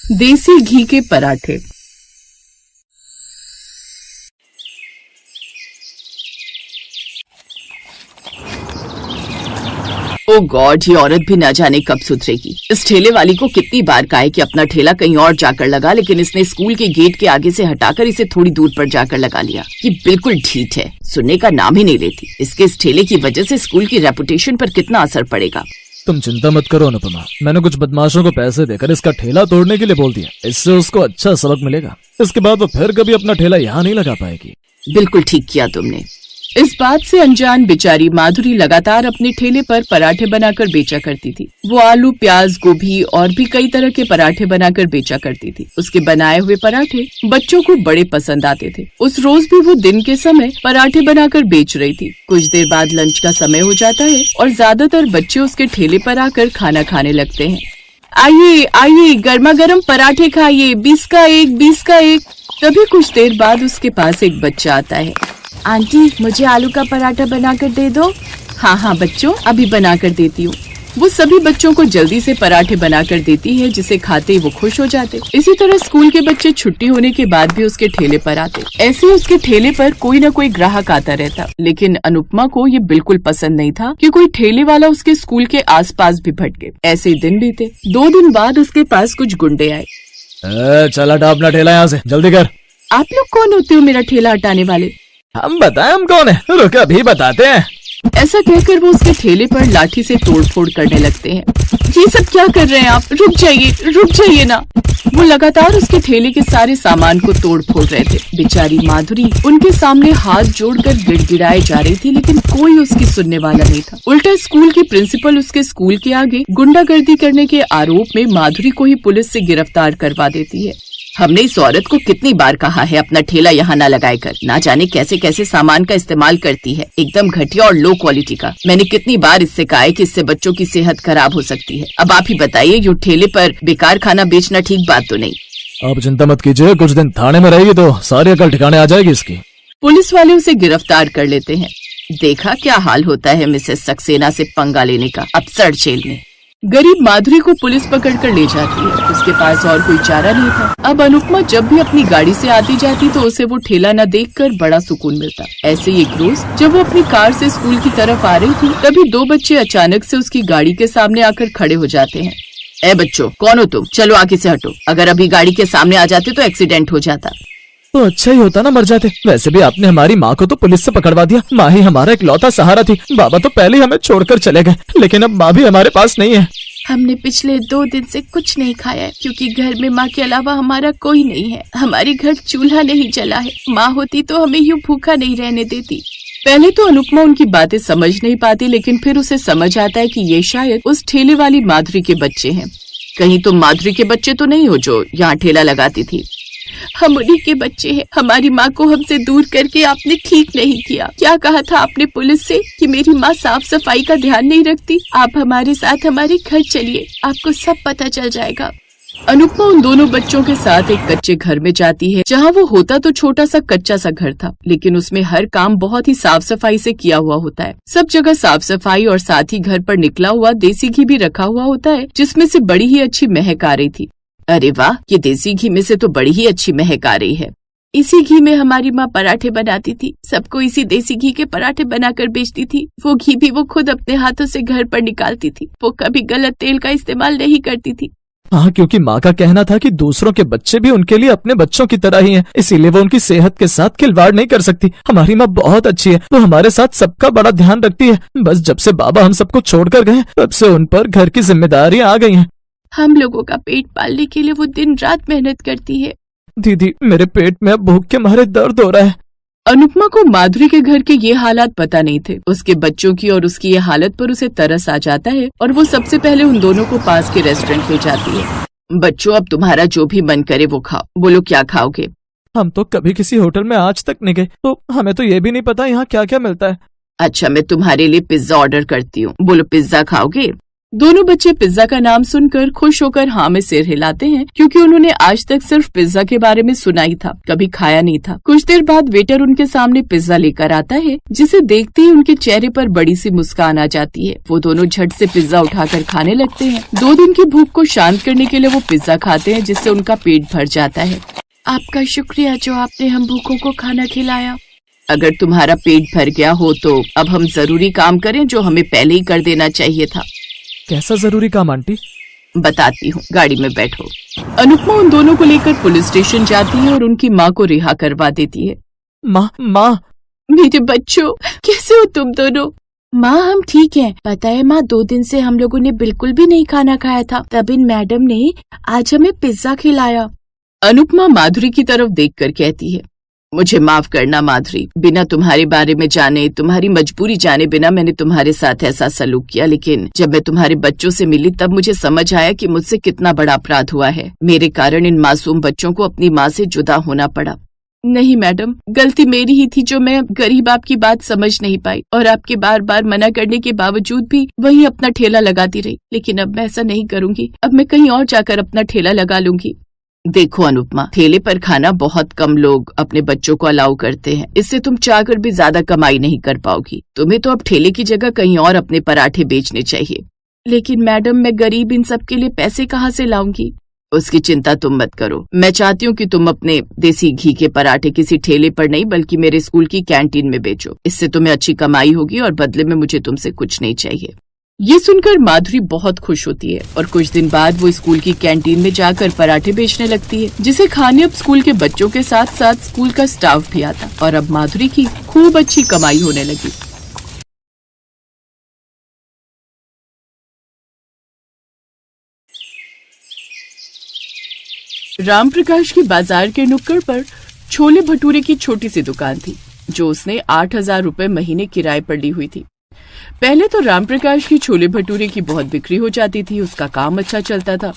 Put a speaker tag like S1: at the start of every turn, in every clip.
S1: देसी घी के पराठे। ओ गॉड, ये औरत भी ना जाने कब सुधरेगी। इस ठेले वाली को कितनी बार कहा है कि अपना ठेला कहीं और जाकर लगा, लेकिन इसने स्कूल के गेट के आगे से हटाकर इसे थोड़ी दूर पर जाकर लगा लिया। ये बिल्कुल ढीठ है, सुनने का नाम ही नहीं लेती। इसके इस ठेले की वजह से स्कूल की रेपुटेशन पर कितना असर पड़ेगा।
S2: तुम चिंता मत करो अनुपमा, मैंने कुछ बदमाशों को पैसे देकर इसका ठेला तोड़ने के लिए बोल दिया। इससे उसको अच्छा सबक मिलेगा। इसके बाद वो फिर कभी अपना ठेला यहाँ नहीं लगा पाएगी।
S1: बिल्कुल ठीक किया तुमने। इस बात से अनजान बेचारी माधुरी लगातार अपने ठेले पर पराठे बनाकर बेचा करती थी। वो आलू, प्याज, गोभी और भी कई तरह के पराठे बनाकर बेचा करती थी। उसके बनाए हुए पराठे बच्चों को बड़े पसंद आते थे। उस रोज भी वो दिन के समय पराठे बनाकर बेच रही थी। कुछ देर बाद लंच का समय हो जाता है और ज्यादातर बच्चे उसके ठेले पर आकर खाना खाने लगते हैं। आइए आइए, गर्मा गर्म पराठे खाइए, 20 का एक, 20 का एक। तभी कुछ देर बाद उसके पास एक बच्चा आता है। आंटी, मुझे आलू का पराठा बनाकर दे दो। हाँ हाँ बच्चों, अभी बनाकर देती हूँ। वो सभी बच्चों को जल्दी से पराठे बनाकर देती है, जिसे खाते ही वो खुश हो जाते। इसी तरह स्कूल के बच्चे छुट्टी होने के बाद भी उसके ठेले पर आते। ऐसे ही उसके ठेले पर कोई न कोई ग्राहक आता रहता, लेकिन अनुपमा को ये बिल्कुल पसंद नहीं था कि कोई ठेले वाला उसके स्कूल के आसपास भी भटके। ऐसे ही दिन बीते। 2 दिन बाद उसके पास कुछ गुंडे आए।
S2: चल हटा अपना ठेला यहाँ से, जल्दी कर।
S1: आप लोग कौन होते हो मेरा ठेला हटाने वाले?
S2: हम बताएं हम कौन है? रुक, अभी बताते हैं।
S1: ऐसा कहकर वो उसके ठेले पर लाठी से तोड़फोड़ करने लगते हैं। ये सब क्या कर रहे हैं आप? रुक जाइए ना। वो लगातार उसके ठेले के सारे सामान को तोड़ फोड़ रहे थे। बेचारी माधुरी उनके सामने हाथ जोड़कर गिड़गिड़ाए जा रही थी, लेकिन कोई उसकी सुनने वाला नहीं था। उल्टा स्कूल की प्रिंसिपल उसके स्कूल के आगे गुंडागर्दी करने के आरोप में माधुरी को ही पुलिस से गिरफ्तार करवा देती है। हमने इस औरत को कितनी बार कहा है अपना ठेला यहाँ न लगाए कर, ना जाने कैसे कैसे सामान का इस्तेमाल करती है, एकदम घटिया और लो क्वालिटी का। मैंने कितनी बार इससे कहा है कि इससे बच्चों की सेहत खराब हो सकती है। अब आप ही बताइए, ये ठेले पर बेकार खाना बेचना ठीक बात तो नहीं।
S2: आप चिंता मत कीजिए, कुछ दिन थाने में रहेगी तो सारी अकल ठिकाने आ जाएगी इसकी।
S1: पुलिस वाले उसे गिरफ्तार कर लेते हैं। देखा क्या हाल होता है मिसेस सक्सेना से पंगा लेने का, अफसर जेल में। गरीब माधुरी को पुलिस पकड़कर ले जाती है। उसके पास और कोई चारा नहीं था। अब अनुपमा जब भी अपनी गाड़ी से आती जाती तो उसे वो ठेला न देखकर बड़ा सुकून मिलता। ऐसे ही एक रोज जब वो अपनी कार से स्कूल की तरफ आ रही थी, तभी 2 बच्चे अचानक से उसकी गाड़ी के सामने आकर खड़े हो जाते हैं। ए बच्चों, कौन हो तुम? चलो आगे से हटो। अगर अभी गाड़ी के सामने आ जाते तो एक्सीडेंट हो जाता।
S2: तो अच्छा ही होता ना मर जाते। वैसे भी आपने हमारी माँ को तो पुलिस से पकड़वा दिया। माँ ही हमारा इकलौता सहारा थी। बाबा तो पहले ही हमें छोड़कर चले गए, लेकिन अब माँ भी हमारे पास नहीं है।
S1: हमने पिछले 2 दिन से कुछ नहीं खाया है, क्योंकि घर में माँ के अलावा हमारा कोई नहीं है। हमारे घर चूल्हा नहीं जला है। माँ होती तो हमें यूँ भूखा नहीं रहने देती। पहले तो अनुपमा उनकी बातें समझ नहीं पाती, लेकिन फिर उसे समझ आता है कि ये शायद उस ठेले वाली माधुरी के बच्चे हैं। कहीं तुम माधुरी के बच्चे तो नहीं हो जो यहाँ ठेला लगाती थी? हम उन्हीं के बच्चे हैं। हमारी माँ को हमसे दूर करके आपने ठीक नहीं किया। क्या कहा था आपने पुलिस से कि मेरी माँ साफ सफाई का ध्यान नहीं रखती? आप हमारे साथ हमारे घर चलिए, आपको सब पता चल जाएगा। अनुपमा उन दोनों बच्चों के साथ एक कच्चे घर में जाती है, जहाँ वो होता तो छोटा सा कच्चा सा घर था, लेकिन उसमें हर काम बहुत ही साफ सफाई से किया हुआ होता है। सब जगह साफ सफाई और साथ ही घर पर निकला हुआ देसी घी भी रखा हुआ होता है, जिसमें से बड़ी ही अच्छी महक आ रही थी। अरे वाह, ये देसी घी में से तो बड़ी ही अच्छी महक आ रही है। इसी घी में हमारी माँ पराठे बनाती थी। सबको इसी देसी घी के पराठे बनाकर बेचती थी। वो घी भी वो खुद अपने हाथों से घर पर निकालती थी। वो कभी गलत तेल का इस्तेमाल नहीं करती थी।
S2: हाँ, क्योंकि माँ का कहना था कि दूसरों के बच्चे भी उनके लिए अपने बच्चों की तरह ही हैं, इसीलिए वो उनकी सेहत के साथ खिलवाड़ नहीं कर सकती। हमारी माँ बहुत अच्छी है, वो हमारे साथ सबका बड़ा ध्यान रखती है। बस जब से बाबा हम सबको छोड़कर गए, तब से उन पर घर की जिम्मेदारियां आ गई हैं।
S1: हम लोगों का पेट पालने के लिए वो दिन रात मेहनत करती है।
S2: दीदी, मेरे पेट में अब भूख के मारे दर्द हो रहा है।
S1: अनुपमा को माधुरी के घर के ये हालात पता नहीं थे। उसके बच्चों की और उसकी ये हालत पर उसे तरस आ जाता है और वो सबसे पहले उन दोनों को पास के रेस्टोरेंट ले जाती है। बच्चों, अब तुम्हारा जो भी मन करे वो खाओ। बोलो क्या खाओगे?
S2: हम तो कभी किसी होटल में आज तक नहीं गए, तो हमें तो ये भी नहीं पता यहाँ क्या क्या मिलता है।
S1: अच्छा, मैं तुम्हारे लिए पिज्जा ऑर्डर करती हूँ। बोलो पिज्जा खाओगे? दोनों बच्चे पिज्जा का नाम सुनकर खुश होकर हाँ में सिर हिलाते हैं, क्योंकि उन्होंने आज तक सिर्फ पिज्जा के बारे में सुना ही था, कभी खाया नहीं था। कुछ देर बाद वेटर उनके सामने पिज्जा लेकर आता है, जिसे देखते ही उनके चेहरे पर बड़ी सी मुस्कान आ जाती है। वो दोनों झट से पिज्जा उठाकर खाने लगते हैं। 2 दिन की भूख को शांत करने के लिए वो पिज्जा खाते हैं, जिससे उनका पेट भर जाता है। आपका शुक्रिया जो आपने हम भूखों को खाना खिलाया। अगर तुम्हारा पेट भर गया हो तो अब हम जरूरी काम करें जो हमें पहले ही कर देना चाहिए था।
S2: कैसा जरूरी काम आंटी?
S1: बताती हूँ, गाड़ी में बैठो। अनुपमा उन दोनों को लेकर पुलिस स्टेशन जाती है और उनकी माँ को रिहा करवा देती है।
S2: माँ
S1: मेरे बच्चों, कैसे हो तुम दोनों? माँ हम ठीक हैं। पता है माँ, 2 दिन से हम लोगों ने बिल्कुल भी नहीं खाना खाया था, तब इन मैडम ने आज हमें पिज्जा खिलाया। अनुपमा माधुरी की तरफ देखकर कहती है, मुझे माफ करना माधुरी, बिना तुम्हारे बारे में जाने, तुम्हारी मजबूरी जाने बिना मैंने तुम्हारे साथ ऐसा सलूक किया। लेकिन जब मैं तुम्हारे बच्चों से मिली तब मुझे समझ आया कि मुझसे कितना बड़ा अपराध हुआ है। मेरे कारण इन मासूम बच्चों को अपनी माँ से जुदा होना पड़ा। नहीं मैडम, गलती मेरी ही थी जो मैं गरीब आपकी बात समझ नहीं पाई और आपके बार बार मना करने के बावजूद भी वहीं अपना ठेला लगाती रही। लेकिन अब मैं ऐसा नहीं करूंगी, अब मैं कहीं और जाकर अपना ठेला लगा लूंगी। देखो अनुपमा, ठेले पर खाना बहुत कम लोग अपने बच्चों को अलाउ करते हैं, इससे तुम चाहकर भी ज्यादा कमाई नहीं कर पाओगी। तुम्हें तो अब ठेले की जगह कहीं और अपने पराठे बेचने चाहिए। लेकिन मैडम, मैं गरीब इन सब के लिए पैसे कहाँ से लाऊंगी? उसकी चिंता तुम मत करो। मैं चाहती हूँ कि तुम अपने देसी घी के पराठे किसी ठेले पर नहीं बल्कि मेरे स्कूल की कैंटीन में बेचो। इससे तुम्हें अच्छी कमाई होगी और बदले में मुझे तुमसे कुछ नहीं चाहिए। ये सुनकर माधुरी बहुत खुश होती है और कुछ दिन बाद वो स्कूल की कैंटीन में जाकर पराठे बेचने लगती है, जिसे खाने अब स्कूल के बच्चों के साथ साथ स्कूल का स्टाफ भी आता और अब माधुरी की खूब अच्छी कमाई होने लगी। रामप्रकाश की बाजार के नुक्कड़ पर छोले भटूरे की छोटी सी दुकान थी, जो उसने 8,000 रुपए महीने किराए पर ली हुई थी। पहले तो रामप्रकाश की छोले भटूरे की बहुत बिक्री हो जाती थी, उसका काम अच्छा चलता था।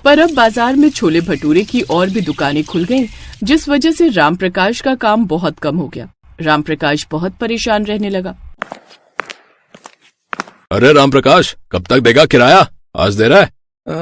S1: पर अब बाजार में छोले भटूरे की और भी दुकानें खुल गईं, जिस वजह से रामप्रकाश का काम बहुत कम हो गया। रामप्रकाश बहुत परेशान रहने लगा।
S3: अरे रामप्रकाश, कब तक देगा किराया? आज दे रहा है?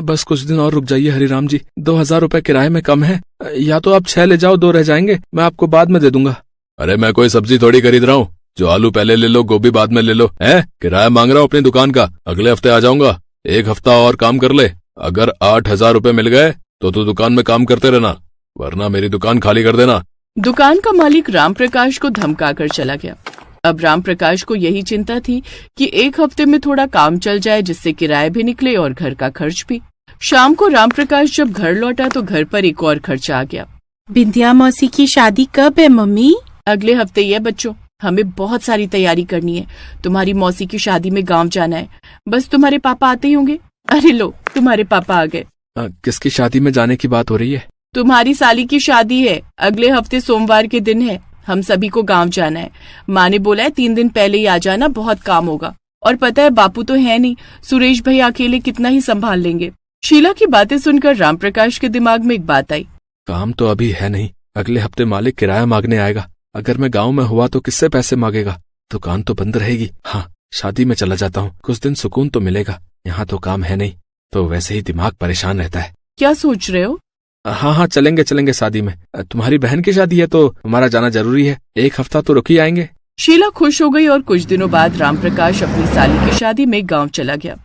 S4: बस कुछ दिन और रुक जाइए हरिराम जी, 2,000 रुपए किराए में कम है। या तो आप 6 ले जाओ, 2 रह जाएंगे, मैं आपको बाद में दे दूंगा।
S3: अरे मैं कोई सब्जी थोड़ी खरीद रहा हूँ जो आलू पहले ले लो गोभी बाद में ले लो। है किराया मांग रहा हूँ अपनी दुकान का। अगले हफ्ते आ जाऊंगा, 1 हफ्ता और काम कर ले। अगर 8,000 रुपए मिल गए तो दुकान में काम करते रहना, वरना मेरी दुकान खाली कर देना।
S1: दुकान का मालिक रामप्रकाश को धमका कर चला गया। अब रामप्रकाश को यही चिंता थी कि 1 हफ्ते में थोड़ा काम चल जाए, जिससे किराया भी निकले और घर का खर्च भी। शाम को रामप्रकाश जब घर लौटा तो घर पर एक और खर्चा आ गया।
S5: बिंदिया मौसी की शादी कब है मम्मी?
S1: अगले हफ्ते ही है बच्चों, हमें बहुत सारी तैयारी करनी है। तुम्हारी मौसी की शादी में गांव जाना है, बस तुम्हारे पापा आते ही होंगे। अरे लो, तुम्हारे पापा आ गए।
S4: किसकी शादी में जाने की बात हो रही है?
S1: तुम्हारी साली की शादी है, अगले हफ्ते सोमवार के दिन है। हम सभी को गांव जाना है। माँ ने बोला है 3 दिन पहले ही आ जाना, बहुत काम होगा। और पता है बापू तो है नहीं, सुरेश भाई अकेले कितना ही संभाल लेंगे। शीला की बातें सुनकर रामप्रकाश के दिमाग में एक बात आई।
S4: काम तो अभी है नहीं, अगले हफ्ते मालिक किराया मांगने आएगा। अगर मैं गांव में हुआ तो किससे पैसे मांगेगा? दुकान तो बंद रहेगी। हाँ, शादी में चला जाता हूँ, कुछ दिन सुकून तो मिलेगा। यहाँ तो काम है नहीं, तो वैसे ही दिमाग परेशान रहता है।
S1: क्या सोच रहे हो?
S4: हाँ, चलेंगे शादी में। तुम्हारी बहन की शादी है तो हमारा जाना जरूरी है। 1 हफ्ता तो रुक ही आएंगे।
S1: शीला खुश हो गई और कुछ दिनों बाद रामप्रकाश अपनी साली की शादी में गांव चला गया।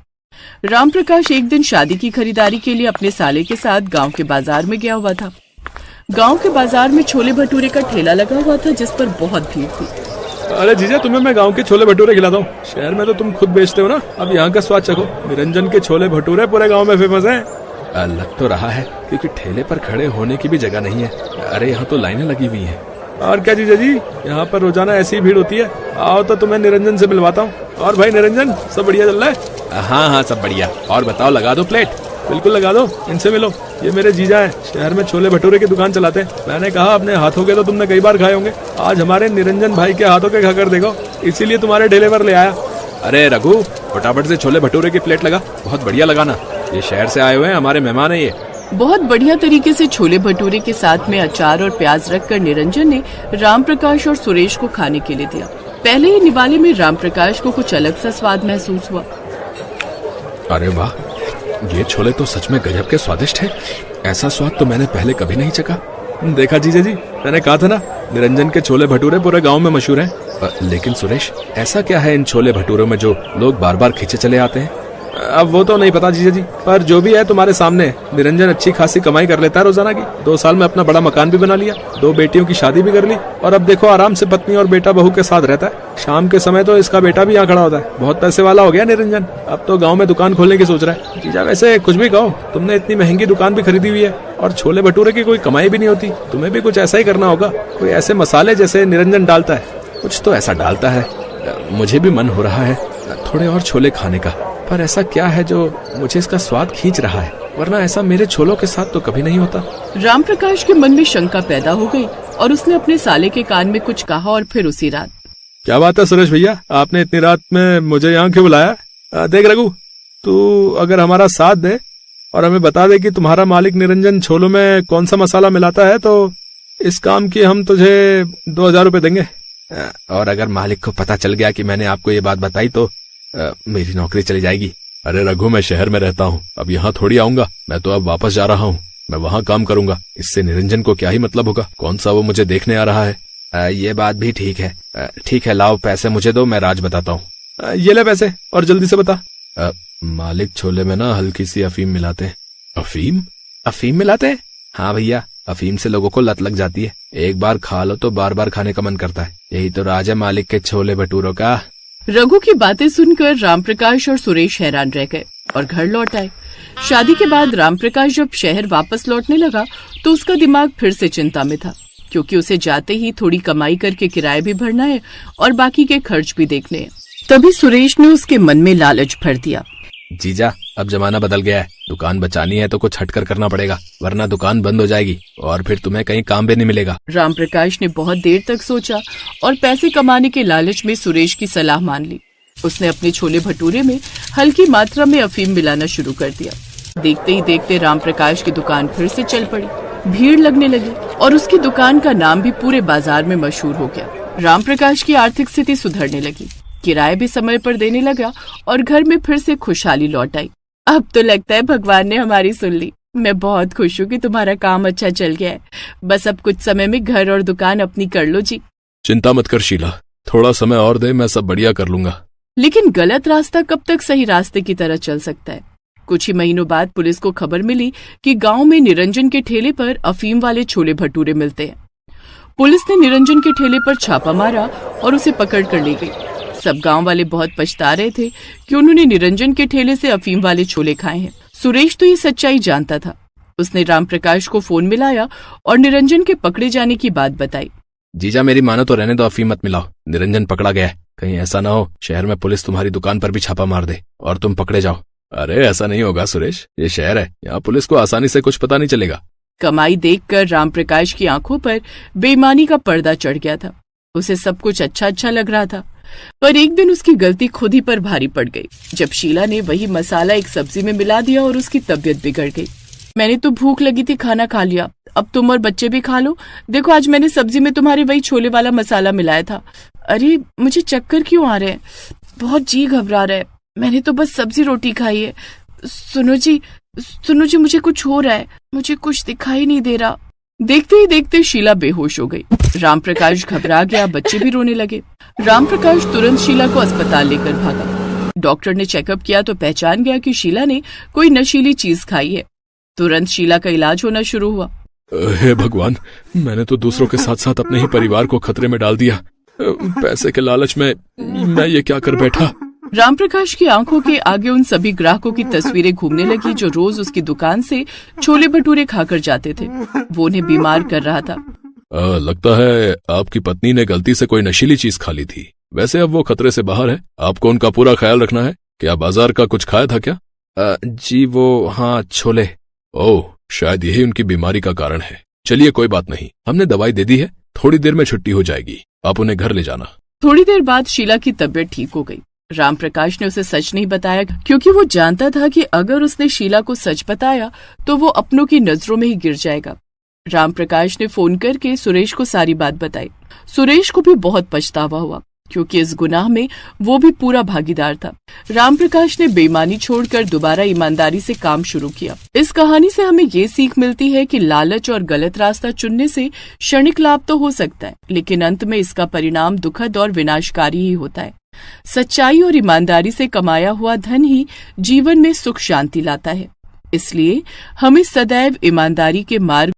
S1: रामप्रकाश एक दिन शादी की खरीदारी के लिए अपने साले के साथ गांव के बाजार में गया हुआ था। गांव के बाजार में छोले भटूरे का ठेला लगा हुआ था, जिस पर बहुत भीड़ थी।
S4: अरे जीजा, तुम्हें मैं गांव के छोले भटूरे खिलाता हूँ। शहर में तो तुम खुद बेचते हो ना, अब यहाँ का स्वाद चखो। निरंजन के छोले भटूरे पूरे गाँव में फेमस है। लग तो रहा है, क्योंकि ठेले पर खड़े होने की भी जगह नहीं है। अरे यहाँ तो लाइनें लगी हुई हैं। और क्या जीजा जी, यहाँ पर रोजाना ऐसी भीड़ होती है। आओ तो तुम्हें निरंजन से मिलवाता हूँ। और भाई निरंजन, सब बढ़िया चल रहा है?
S3: हाँ, सब बढ़िया। और बताओ, लगा दो प्लेट?
S4: बिल्कुल लगा दो, इनसे मिलो। ये मेरे जीजा हैं, शहर में छोले भटूरे की दुकान चलाते हैं। मैंने कहा अपने हाथों के तो तुमने कई बार खाए होंगे, आज हमारे निरंजन भाई के हाथों के खाकर देखो, इसीलिए तुम्हारे ठेले पर ले आया।
S3: अरे रघु, फटाफट से छोले भटूरे की प्लेट लगा, बहुत बढ़िया लगाना। ये शहर से आए हुए हैं, हमारे मेहमान है ये।
S1: बहुत बढ़िया तरीके से छोले भटूरे के साथ में अचार और प्याज रखकर निरंजन ने रामप्रकाश और सुरेश को खाने के लिए दिया। पहले ही निवाले में रामप्रकाश को कुछ अलग सा स्वाद महसूस हुआ।
S3: अरे वाह, ये छोले तो सच में गजब के स्वादिष्ट हैं। ऐसा स्वाद तो मैंने पहले कभी नहीं चखा।
S4: देखा जीजा जी, मैंने कहा था ना, निरंजन के छोले भटूरे पूरे गांव में मशहूर हैं।
S3: लेकिन सुरेश, ऐसा क्या है इन छोले भटूरों में जो लोग बार बार खींचे चले आते हैं?
S4: अब वो तो नहीं पता जीजा जी, पर जो भी है तुम्हारे सामने, निरंजन अच्छी खासी कमाई कर लेता है रोजाना की। 2 साल में अपना बड़ा मकान भी बना लिया, 2 बेटियों की शादी भी कर ली, और अब देखो आराम से पत्नी और बेटा बहू के साथ रहता है। शाम के समय तो इसका बेटा भी यहाँ खड़ा होता है। बहुत पैसे वाला हो गया निरंजन, अब तो गाँव में दुकान खोलने की सोच रहा है। जीजा वैसे कुछ भी कहो, तुमने इतनी महंगी दुकान भी खरीदी हुई है और छोले भटूरे की कोई कमाई भी नहीं होती। तुम्हें भी कुछ ऐसा ही करना होगा, कोई ऐसे मसाले जैसे निरंजन डालता है।
S3: कुछ तो ऐसा डालता है। मुझे भी मन हो रहा है थोड़े और छोले खाने का, पर ऐसा क्या है जो मुझे इसका स्वाद खींच रहा है? वरना ऐसा मेरे छोलों के साथ तो कभी नहीं होता।
S1: रामप्रकाश के मन में शंका पैदा हो गई और उसने अपने साले के कान में कुछ कहा और फिर उसी रात।
S4: क्या बात है सुरेश भैया, आपने इतनी रात में मुझे यहाँ क्यों बुलाया? देख रघु, तू अगर हमारा साथ दे और हमें बता दे कि तुम्हारा मालिक निरंजन छोलों में कौन सा मसाला मिलाता है, तो इस काम की हम तुझे 2000 रुपए देंगे।
S3: और अगर मालिक को पता चल गया कि मैंने आपको ये बात बताई तो मेरी नौकरी चली जाएगी।
S4: अरे रघु, मैं शहर में रहता हूँ, अब यहाँ थोड़ी आऊंगा। मैं तो अब वापस जा रहा हूँ, मैं वहाँ काम करूंगा। इससे निरंजन को क्या ही मतलब होगा? कौन सा वो मुझे देखने आ रहा है?
S3: ये बात भी ठीक है। ठीक है, लाओ पैसे मुझे दो, मैं राज बताता हूँ।
S4: ये ले पैसे और जल्दी से बता।
S3: मालिक छोले में ना हल्की सी अफीम मिलाते हैं।
S4: अफीम?
S3: अफीम मिलाते हैं? हाँ भैया, अफीम से लोगों को लत लग जाती है। एक बार खा लो तो बार बार खाने का मन करता है। यही तो राज है मालिक के छोले भटूरों का।
S1: रघु की बातें सुनकर रामप्रकाश और सुरेश हैरान रह गए और घर लौट आए। शादी के बाद रामप्रकाश जब शहर वापस लौटने लगा तो उसका दिमाग फिर से चिंता में था, क्योंकि उसे जाते ही थोड़ी कमाई करके किराया भी भरना है और बाकी के खर्च भी देखने हैं। तभी सुरेश ने उसके मन में लालच भर दिया।
S3: जीजा, अब जमाना बदल गया है, दुकान बचानी है तो कुछ हटकर करना पड़ेगा, वरना दुकान बंद हो जाएगी और फिर तुम्हें कहीं काम भी नहीं मिलेगा।
S1: रामप्रकाश ने बहुत देर तक सोचा और पैसे कमाने के लालच में सुरेश की सलाह मान ली। उसने अपने छोले भटूरे में हल्की मात्रा में अफीम मिलाना शुरू कर दिया। देखते ही देखते रामप्रकाश की दुकान फिर से चल पड़ी, भीड़ लगने लगी और उसकी दुकान का नाम भी पूरे बाजार में मशहूर हो गया। रामप्रकाश की आर्थिक स्थिति सुधरने लगी, किराया भी समय पर देने लगा और घर में फिर से खुशहाली लौट आई। अब तो लगता है भगवान ने हमारी सुन ली। मैं बहुत खुश हूँ कि तुम्हारा काम अच्छा चल गया है। बस अब कुछ समय में घर और दुकान अपनी कर लो जी।
S3: चिंता मत कर शीला, थोड़ा समय और दे, मैं सब बढ़िया कर लूंगा।
S1: लेकिन गलत रास्ता कब तक सही रास्ते की तरह चल सकता है? कुछ ही महीनों बाद पुलिस को खबर मिली कि गांव में निरंजन के ठेले पर अफीम वाले छोले भटूरे मिलते हैं। पुलिस ने निरंजन के ठेले पर छापा मारा और उसे पकड़ कर ले गई। सब गांव वाले बहुत पछता रहे थे कि उन्होंने निरंजन के ठेले से अफीम वाले छोले खाए हैं। सुरेश तो ये सच्चाई जानता था। उसने रामप्रकाश को फोन मिलाया और निरंजन के पकड़े जाने की बात बताई।
S3: जीजा, मेरी मानो तो रहने दो, अफीम मत मिलाओ। निरंजन पकड़ा गया है, कहीं ऐसा ना हो शहर में पुलिस तुम्हारी दुकान पर भी छापा मार दे और तुम पकड़े जाओ।
S4: अरे ऐसा नहीं होगा सुरेश, ये शहर है, यहाँ पुलिस को आसानी से कुछ पता नहीं चलेगा।
S1: कमाई देखकर रामप्रकाश की आंखों पर बेईमानी का पर्दा चढ़ गया था। उसे सब कुछ अच्छा अच्छा लग रहा था, पर एक दिन उसकी गलती खुद ही पर भारी पड़ गई, जब शीला ने वही मसाला एक सब्जी में मिला दिया और उसकी तबीयत बिगड़ गई। मैंने तो भूख लगी थी, खाना खा लिया, अब तुम और बच्चे भी खा लो। देखो आज मैंने सब्जी में तुम्हारे वही छोले वाला मसाला मिलाया था। अरे मुझे चक्कर क्यों आ रहे हैं, बहुत जी घबरा रहा है। मैंने तो बस सब्जी रोटी खाई है। सुनो जी मुझे कुछ हो रहा है, मुझे कुछ दिखाई नहीं दे रहा। देखते ही देखते शीला बेहोश हो गई। रामप्रकाश घबरा गया, बच्चे भी रोने लगे। रामप्रकाश तुरंत शीला को अस्पताल लेकर भागा। डॉक्टर ने चेकअप किया तो पहचान गया कि शीला ने कोई नशीली चीज खाई है। तुरंत शीला का इलाज होना शुरू हुआ।
S4: हे भगवान, मैंने तो दूसरों के साथ साथ अपने ही परिवार को खतरे में डाल दिया। पैसे के लालच में मैं ये क्या कर बैठा।
S1: रामप्रकाश की आंखों के आगे उन सभी ग्राहकों की तस्वीरें घूमने लगी जो रोज उसकी दुकान से छोले भटूरे खाकर जाते थे। वो उन्हें बीमार कर रहा था।
S4: लगता है आपकी पत्नी ने गलती से कोई नशीली चीज खा ली थी। वैसे अब वो खतरे से बाहर है, आपको उनका पूरा ख्याल रखना है। क्या बाजार का कुछ खाया था क्या?
S3: जी वो, हाँ छोले।
S4: ओह, शायद यही उनकी बीमारी का कारण है। चलिए कोई बात नहीं, हमने दवाई दे दी है, थोड़ी देर में छुट्टी हो जाएगी, आप उन्हें घर ले जाना।
S1: थोड़ी देर बाद शीला की तबीयत ठीक हो गई। रामप्रकाश ने उसे सच नहीं बताया, क्योंकि वो जानता था कि अगर उसने शीला को सच बताया तो वो अपनों की नजरों में ही गिर जाएगा। रामप्रकाश ने फोन करके सुरेश को सारी बात बताई। सुरेश को भी बहुत पछतावा हुआ, क्योंकि इस गुनाह में वो भी पूरा भागीदार था। रामप्रकाश ने बेईमानी छोड़कर दोबारा ईमानदारी से काम शुरू किया। इस कहानी से हमें ये सीख मिलती है कि लालच और गलत रास्ता चुनने से क्षणिक लाभ तो हो सकता है, लेकिन अंत में इसका परिणाम दुखद और विनाशकारी ही होता है। सच्चाई और ईमानदारी से कमाया हुआ धन ही जीवन में सुख शांति लाता है। इसलिए हमें सदैव ईमानदारी के मार्ग